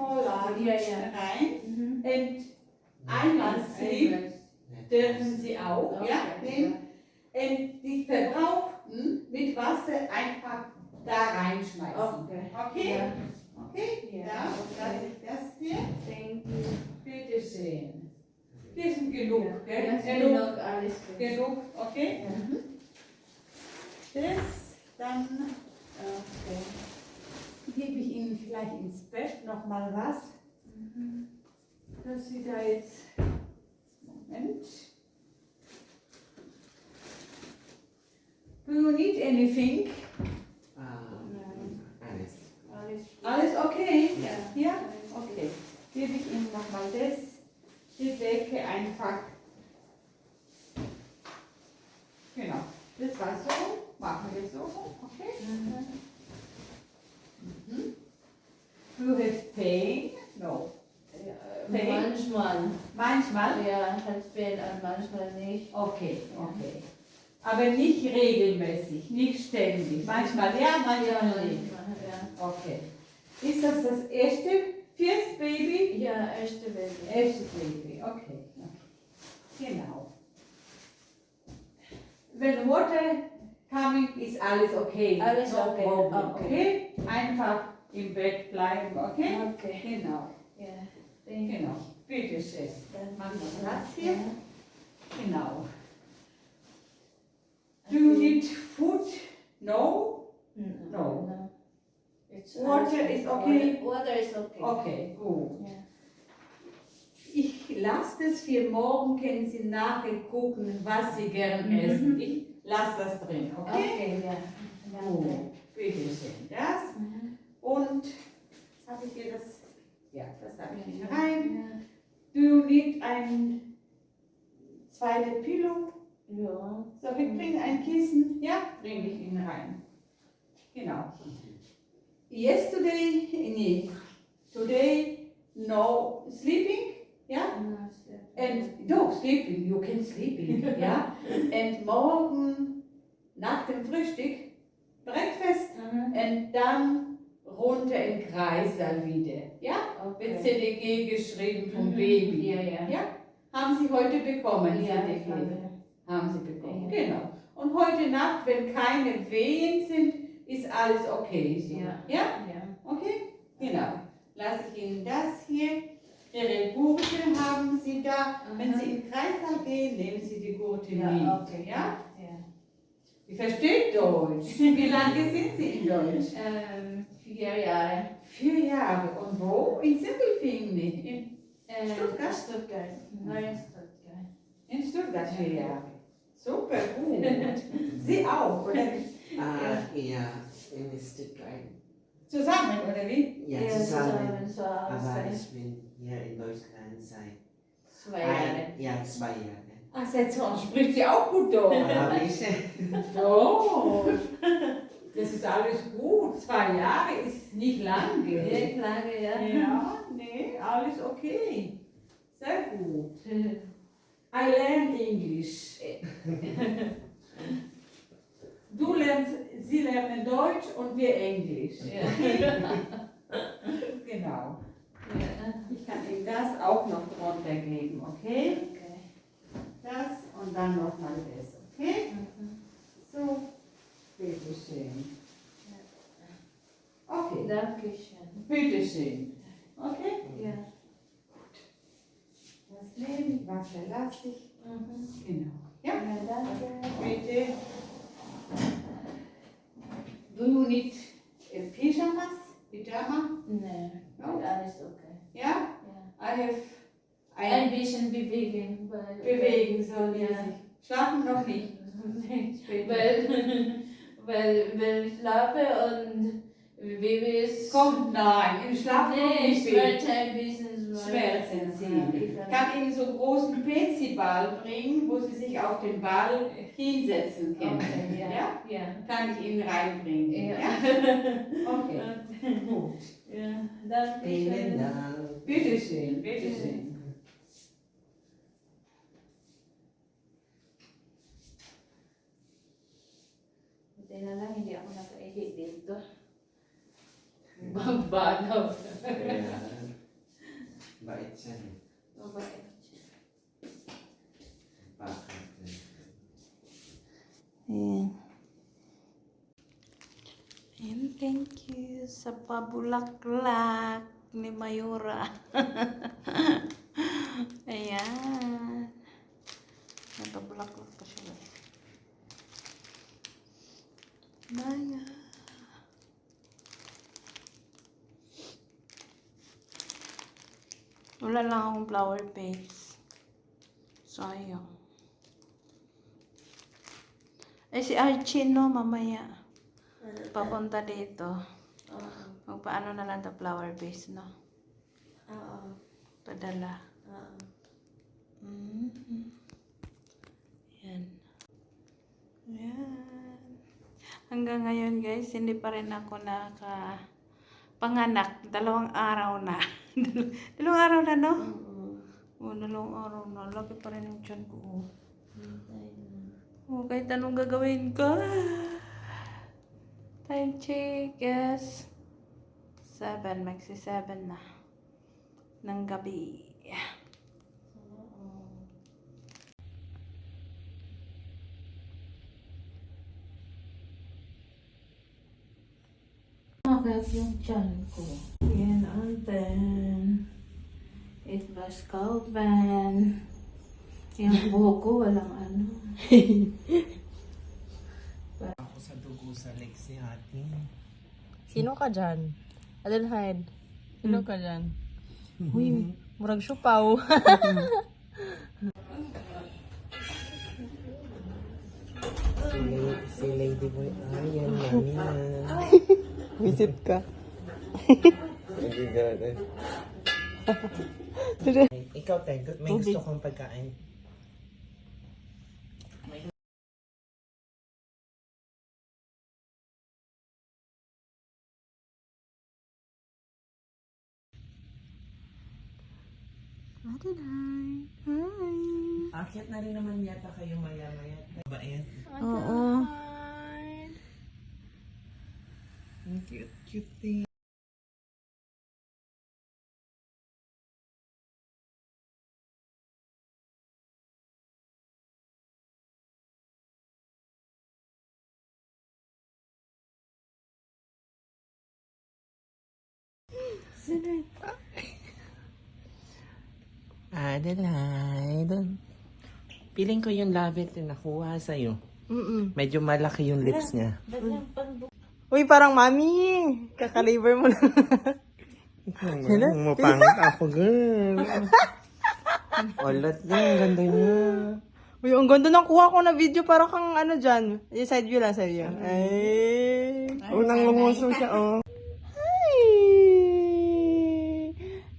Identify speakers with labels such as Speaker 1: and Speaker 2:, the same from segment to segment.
Speaker 1: Vorlagen
Speaker 2: Ja, ja.
Speaker 1: rein. Und einmal Sleep dürfen Sie auch, ja, nehmen. Und die Verbrauchten mit Wasser einfach da reinschmeißen. Okay?
Speaker 2: Ja.
Speaker 1: Okay?
Speaker 2: Ja.
Speaker 1: Da lasse ich das hier.
Speaker 2: Thank you.
Speaker 1: Bitte schön. Die sind genug,
Speaker 2: Ja.
Speaker 1: gell?
Speaker 2: Ja, genug, alles gut.
Speaker 1: Genug, okay?
Speaker 2: Ja.
Speaker 1: Das, dann gebe ich Ihnen vielleicht ins Bett nochmal was, dass Sie da jetzt, Moment. Do you need anything? Alles okay?
Speaker 2: Ja.
Speaker 1: Ja? Okay. Gebe ich Ihnen nochmal das, die Decke einfach. Genau. Das war so. Machen wir so. Okay? Do you have pain? No. Pain?
Speaker 2: Manchmal.
Speaker 1: Manchmal?
Speaker 2: Ja, hat Pain und manchmal nicht.
Speaker 1: Okay, okay. Aber nicht regelmäßig, nicht ständig. Manchmal ja, manchmal nicht.
Speaker 2: Ja.
Speaker 1: Okay. Ist das das erste First Baby?
Speaker 2: Ja, erste Baby.
Speaker 1: Erste Baby, okay. Genau. Wenn Water coming ist alles okay.
Speaker 2: Alles
Speaker 1: No
Speaker 2: okay.
Speaker 1: problem,
Speaker 2: Okay.
Speaker 1: okay? Einfach im Bett bleiben, okay?
Speaker 2: Okay.
Speaker 1: Genau,
Speaker 2: Ja, thank you.
Speaker 1: genau. Bitte schön.
Speaker 2: Dann
Speaker 1: Machen wir das hier.
Speaker 2: Ja.
Speaker 1: Genau. Do you need food? No? No.
Speaker 2: It's
Speaker 1: Water is okay?
Speaker 2: Water is okay.
Speaker 1: Okay, gut.
Speaker 2: Ja.
Speaker 1: Ich lasse das für morgen, können Sie nachher gucken, was Sie gern essen. Ich lasse das drin, okay?
Speaker 2: Okay, ja.
Speaker 1: Gut,
Speaker 2: Danke.
Speaker 1: bitte schön. Das. Und habe ich hier das? Ja, das habe ich hier rein.
Speaker 2: Ja.
Speaker 1: Do you need ein zweites Pillow?
Speaker 2: Ja.
Speaker 1: Soll ich bringen ein Kissen? Ja, bringe ich Ihnen rein. Genau. Yesterday, nee, today, no sleeping, ja? And no sleeping, you can sleeping, ja? And morgen nach dem Frühstück Breakfast und dann runter in Kreissaal wieder, ja? Mit
Speaker 2: Okay.
Speaker 1: CDG geschrieben vom Baby.
Speaker 2: Ja, ja.
Speaker 1: Ja? Haben Sie heute bekommen,
Speaker 2: Ja,
Speaker 1: CDG?
Speaker 2: ja.
Speaker 1: Haben Sie bekommen,
Speaker 2: Ja.
Speaker 1: genau. Und heute Nacht, wenn keine Wehen sind, ist alles okay. So.
Speaker 2: Ja.
Speaker 1: Ja?
Speaker 2: Ja.
Speaker 1: Okay? Genau. Lasse ich Ihnen das hier. Ihre Gurte haben Sie da. Wenn Sie in den Kreislauf gehen, nehmen Sie die Gurte
Speaker 2: Ja,
Speaker 1: mit.
Speaker 2: okay.
Speaker 1: Ja?
Speaker 2: Ja.
Speaker 1: Sie versteht Deutsch. Wie lange sind Sie in Deutsch?
Speaker 2: 4 Jahre.
Speaker 1: 4 Jahre. Und wo? In Sindelfingen. In Stuttgart?
Speaker 2: Stuttgart. Nein, Stuttgart.
Speaker 1: In Stuttgart 4 Jahre. Super gut. Sie auch, oder?
Speaker 3: Ja, in Stuttgart.
Speaker 1: Zusammen, oder wie?
Speaker 3: Ja, zusammen.
Speaker 2: So
Speaker 3: Aber
Speaker 2: seit
Speaker 3: ich bin hier in Deutschland seit
Speaker 2: 2 Jahren.
Speaker 3: Ja, 2 Jahren.
Speaker 1: Ach, seit 20 spricht sie auch gut Deutsch.
Speaker 3: Habe ich?
Speaker 1: Oh, das ist alles gut. 2 Jahre ist nicht lang, gell?
Speaker 2: Nicht lange, ja.
Speaker 1: Ja, nee, alles okay. Sehr gut. I learn English. Sie lernen Deutsch und wir Englisch.
Speaker 2: Ja.
Speaker 1: Genau.
Speaker 2: Ja.
Speaker 1: Ich kann Ihnen das auch noch drunter geben, okay?
Speaker 2: Okay.
Speaker 1: Das und dann nochmal das, okay? So, bitteschön. Okay,
Speaker 2: Dankeschön.
Speaker 1: bitteschön. Okay?
Speaker 2: Ja.
Speaker 1: Das nehme ich, was verlasse ich. Genau. Ja,
Speaker 2: Ja, danke.
Speaker 1: bitte. Do you need pyjamas? Pyjama?
Speaker 2: Nee,
Speaker 1: No?
Speaker 2: alles okay.
Speaker 1: Ja?
Speaker 2: Ja.
Speaker 1: I have
Speaker 2: Ein bisschen bewegen.
Speaker 1: bewegen sollen Sie
Speaker 2: Ja.
Speaker 1: sich. Schlafen noch nicht. Später.
Speaker 2: weil ich schlafe und Baby ist...
Speaker 1: Kommt, nein, im Schlaf kommt
Speaker 2: Nee,
Speaker 1: nicht
Speaker 2: ich
Speaker 1: weh.
Speaker 2: möchte ein bisschen
Speaker 1: Schmerzen Sie.
Speaker 2: Ich
Speaker 1: Ich kann Ihnen so einen großen PC-Ball bringen, wo Sie sich auf den Ball hinsetzen können.
Speaker 2: Okay, ja.
Speaker 1: Ja?
Speaker 2: Ja.
Speaker 1: Kann ich Ihnen reinbringen.
Speaker 2: Ja.
Speaker 1: Ja? Okay, gut.
Speaker 2: Ja, danke
Speaker 3: Vielen
Speaker 2: schön.
Speaker 3: Dank.
Speaker 1: Bitteschön, bitteschön.
Speaker 2: Tena lang hindi ako naka-edit dito. Bagbanaw.
Speaker 3: Ja.
Speaker 2: Mabait.
Speaker 3: Bakit?
Speaker 1: Ayan. And thank you sa pabulaklak ni Mayura. Ayan. May pabulaklak pa siya. Maya. Wala lang akong flower base. Sayang. Eh si Archie no, mamaya. Papunta dito.
Speaker 2: Oo.
Speaker 1: Magpaano na lang the flower base, no?
Speaker 2: Oo.
Speaker 1: Padala.
Speaker 2: Oo.
Speaker 1: Mm-hmm. Yan. Yan. Hanggang ngayon, guys, hindi pa rin ako panganak. 2 araw na. 2 araw na, no?
Speaker 2: Oo.
Speaker 1: O, 2 araw na. Laki pa rin yung tiyan ko. Oh.
Speaker 2: Hintay na.
Speaker 1: O, kahit anong gagawin ko. Time check, yes. 7, magsi 7 na. Ng gabi.
Speaker 2: Oo. Bakit yung tiyan ko?
Speaker 1: Yan, and then, it was Calvin. Yung buhok ko, walang ano.
Speaker 3: Ako sa dugo sa legs ni ate.
Speaker 4: Sino ka dyan? Adelheid. Sino ka dyan? Uy, murag syupaw.
Speaker 3: Si Lady Boy. Ay, yan, mami na.
Speaker 4: Visit ka.
Speaker 3: Ikaw, Ted, may gusto kong pagkain.
Speaker 1: Adelheid. Hi.
Speaker 3: Akyat na rin naman yata kayo maya-maya. Ba yan?
Speaker 1: Oo.
Speaker 3: Ang cute thing. Adeline. Piling ko yung labit na nakuha sa'yo. Medyo malaki yung lips niya.
Speaker 4: Uy, parang mami. Kakaliver mo na.
Speaker 3: Mapangit ako, girl. Olat niya, ang ganda niya.
Speaker 4: Uy, ang ganda ng kuha ko na video. Parang kang ano dyan. Yung side view lang, side view. Ay.
Speaker 3: Unang lumuso siya, oh.
Speaker 4: Hi.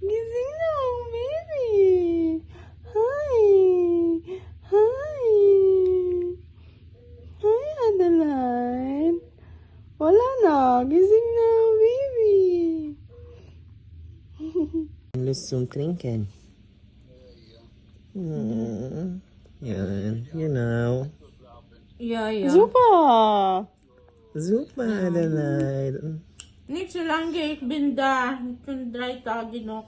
Speaker 4: Gising na ang baby. Hi. Hi. Hi, Adeline. Wala na. Gising na ang baby.
Speaker 3: Lusong trinken. Yan, you know.
Speaker 2: Ja, ja.
Speaker 4: Super.
Speaker 3: Super, Adeline.
Speaker 2: Niet zo lang ik ben daar. Ik ben 3 dagen nog.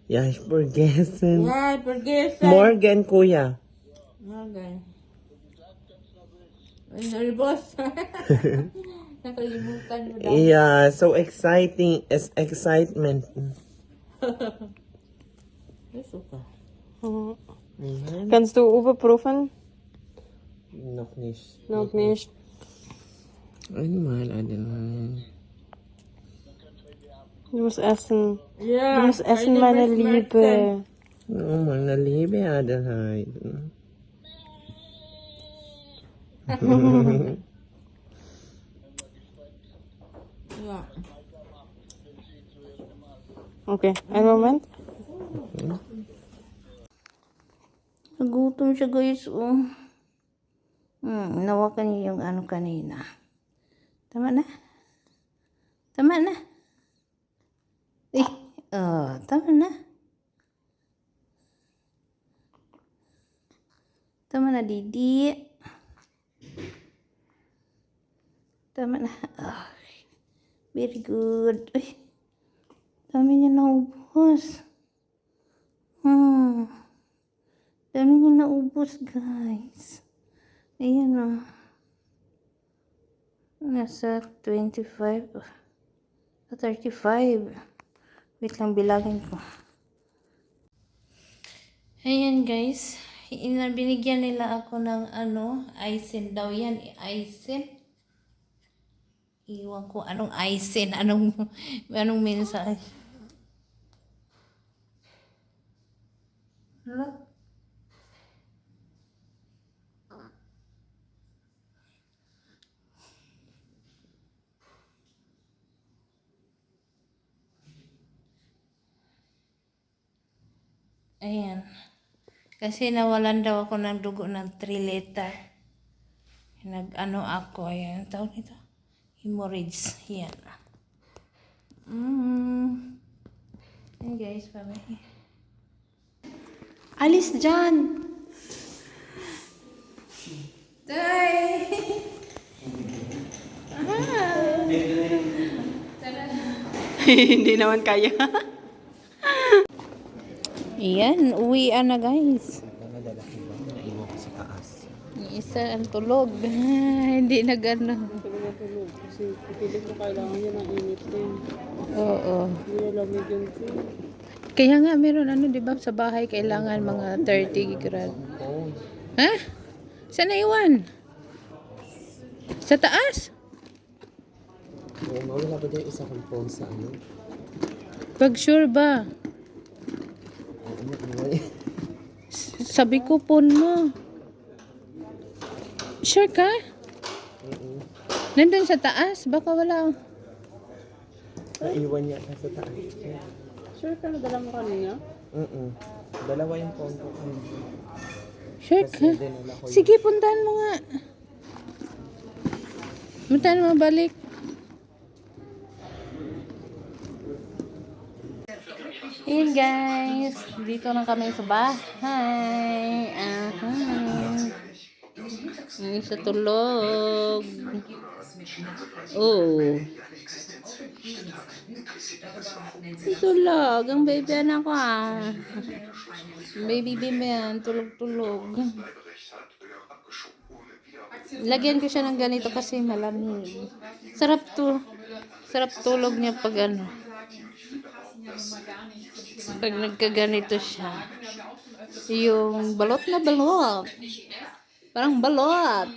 Speaker 3: Ja, ich vergessen.
Speaker 2: Ja, vergessen.
Speaker 3: Morgen, kuya.
Speaker 2: Okay. Nervous. Nakalimutan mo daw.
Speaker 3: Yeah, so exciting. It's excitement.
Speaker 2: Super.
Speaker 4: Kannst du überprüfen?
Speaker 3: Noch nicht.
Speaker 4: Noch nicht.
Speaker 3: Einmal, Adeline.
Speaker 4: Du musst essen.
Speaker 2: Ja.
Speaker 4: Du musst essen, meine Liebe.
Speaker 3: Oh, meine liebe Adeline.
Speaker 2: Ja.
Speaker 4: Okay, einen Moment.
Speaker 1: Nagutom siya, guys. Oh. Nawakan niya yung ano kanina. Tama na? Tama na? Tama na?
Speaker 5: Tama na, Didi. Tama na. Ah, very good. Uy, dami niya naubos. Dami niya naubos, guys. Ayan o. Nasa 25. 35. Wait lang, bilangin ko. Ayan, guys. Binigyan nila ako ng Aisin daw yan. Aisin. Iwan ko anong Aisin. Anong mensahe. Hala. Ayan. Kasi nawalan daw ako ng dugo ng 3 liter. Ako, ayan. Tawag nito. Hemorrhage. Yan. Ayan guys, pamay. Alis dyan! Tay!
Speaker 4: Hindi naman kaya.
Speaker 5: Ayan, uwian na guys.
Speaker 3: Nadala ko ba? Naiwan ko sa taas.
Speaker 5: Yung isa ang tulog. Hindi na gano'n.
Speaker 4: Kasi pipilit mo kailangan niya ng init din.
Speaker 5: Oo.
Speaker 4: Hindi na lamig yun.
Speaker 5: Kaya nga meron di ba sa bahay kailangan mga 30 grad.
Speaker 3: Oh,
Speaker 5: Ha? Saan naiwan? Sa taas?
Speaker 3: oo nga, wala ba dyan isa kong phone sa
Speaker 5: Pag sure ba? Sabi ko phone mo. Sure ka? Nandun sa taas? Baka wala.
Speaker 3: Naiwan niya sa taas.
Speaker 4: Sure ka na dala mo kanina?
Speaker 3: Dalawa yung phone ko.
Speaker 5: Sure ka? Sige, puntahan mo nga. Puntahan mo balik. Ayan guys, dito na kami sa bahay. Yung sa tulog. Oh. Tulog. Ang baby anak ko Baby yan. Tulog-tulog. Lagyan ko siya ng ganito kasi malamig. Sarap tulog niya pag pag nagkaganito siya. Yung balot na balot. Parang balot.